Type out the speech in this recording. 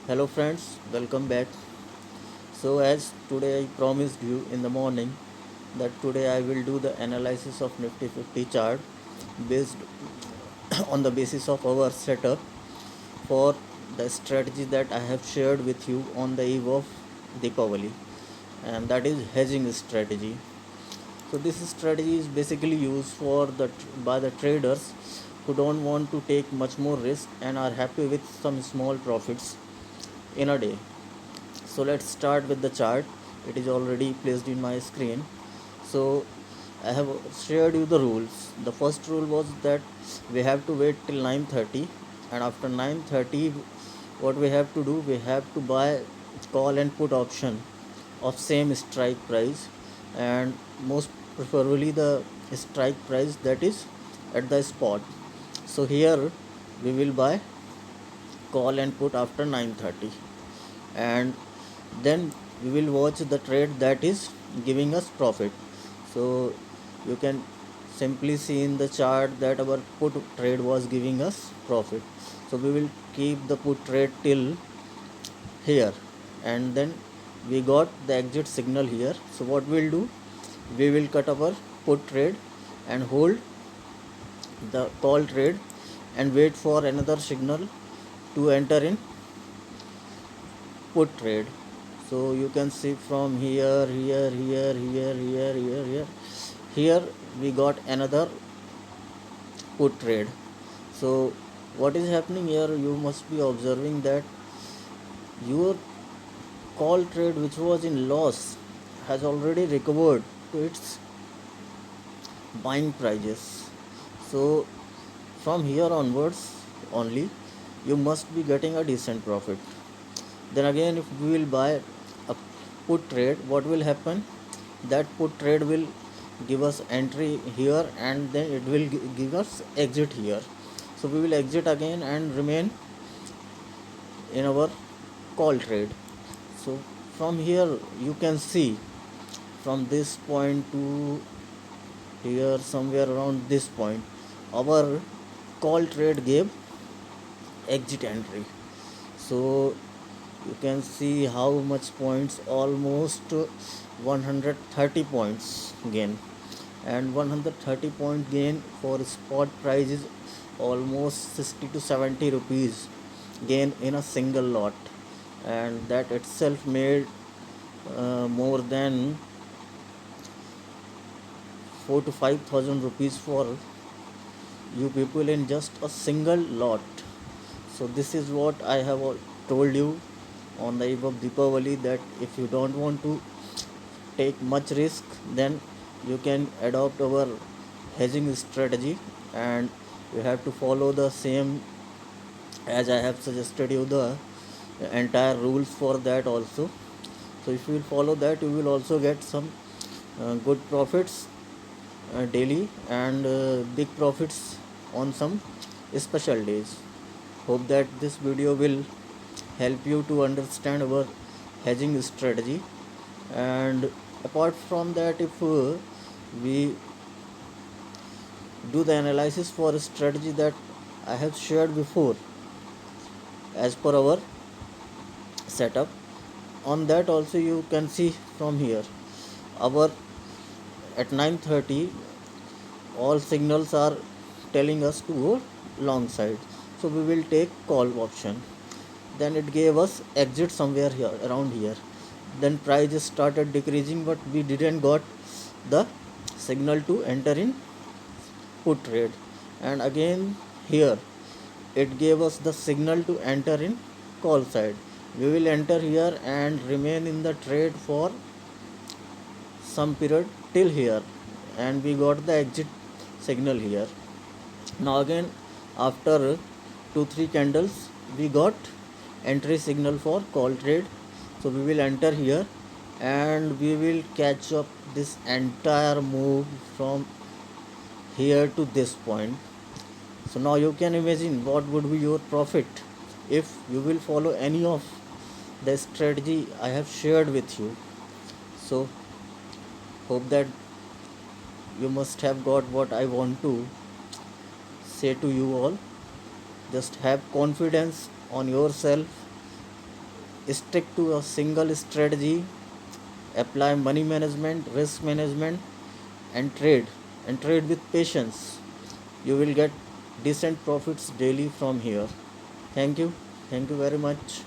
Hello friends, welcome back. So as today I promised you in the morning that today I will do the analysis of Nifty 50 chart based on the basis of our setup for the strategy that I have shared with you on the eve of Deepavali, and that is hedging strategy. So this strategy is basically used by the traders who don't want to take much more risk and are happy with some small profits in a day. So let's start with the chart. It is already placed in my screen. So I have shared you the rules. The first rule was that we have to wait till 9:30, and after 9:30 what we have to do, we have to buy call and put option of same strike price, and most preferably the strike price that is at the spot. So here we will buy call and put after 9:30, and then we will watch the trade that is giving us profit. So you can simply see in the chart that our put trade was giving us profit. So we will keep the put trade till here, and then we got the exit signal here. So what we'll do, we will cut our put trade and hold the call trade and wait for another signal to enter in put trade. So you can see from here we got another put trade. So what is happening here, you must be observing that your call trade which was in loss has already recovered to its buying prices. So from here onwards only you must be getting a decent profit. Then again, if we will buy a put trade, what will happen, that put trade will give us entry here, and then it will give us exit here. So we will exit again and remain in our call trade. So from here you can see, from this point to here, somewhere around this point, our call trade gave exit entry. So you can see how much points, almost 130 points gain, and 130 point gain for spot price is almost 60 to 70 rupees gain in a single lot, and that itself made more than 4 to 5,000 rupees for you people in just a single lot. So this is what I have told you on the eve of Deepavali, that if you don't want to take much risk, then you can adopt our hedging strategy, and you have to follow the same as I have suggested you the entire rules for that also. So if you will follow that, you will also get some good profits daily, and big profits on some special days. Hope that this video will help you to understand our hedging strategy. And apart from that, if we do the analysis for a strategy that I have shared before as per our setup, on that also you can see from here, our at 9:30 all signals are telling us to go long side. So we will take call option. Then it gave us exit somewhere here, around here. Then price started decreasing, but we didn't got the signal to enter in put trade. And again here it gave us the signal to enter in call side. We will enter here and remain in the trade for some period till here, and we got the exit signal here. Now again, after 2-3 candles, we got entry signal for call trade. So we will enter here, and we will catch up this entire move from here to this point. So now you can imagine what would be your profit if you will follow any of the strategy I have shared with you. So hope that you must have got what I want to say to you all. Just have confidence on yourself, stick to a single strategy, apply money management, risk management, and trade with patience. You will get decent profits daily from here. Thank you. Thank you very much.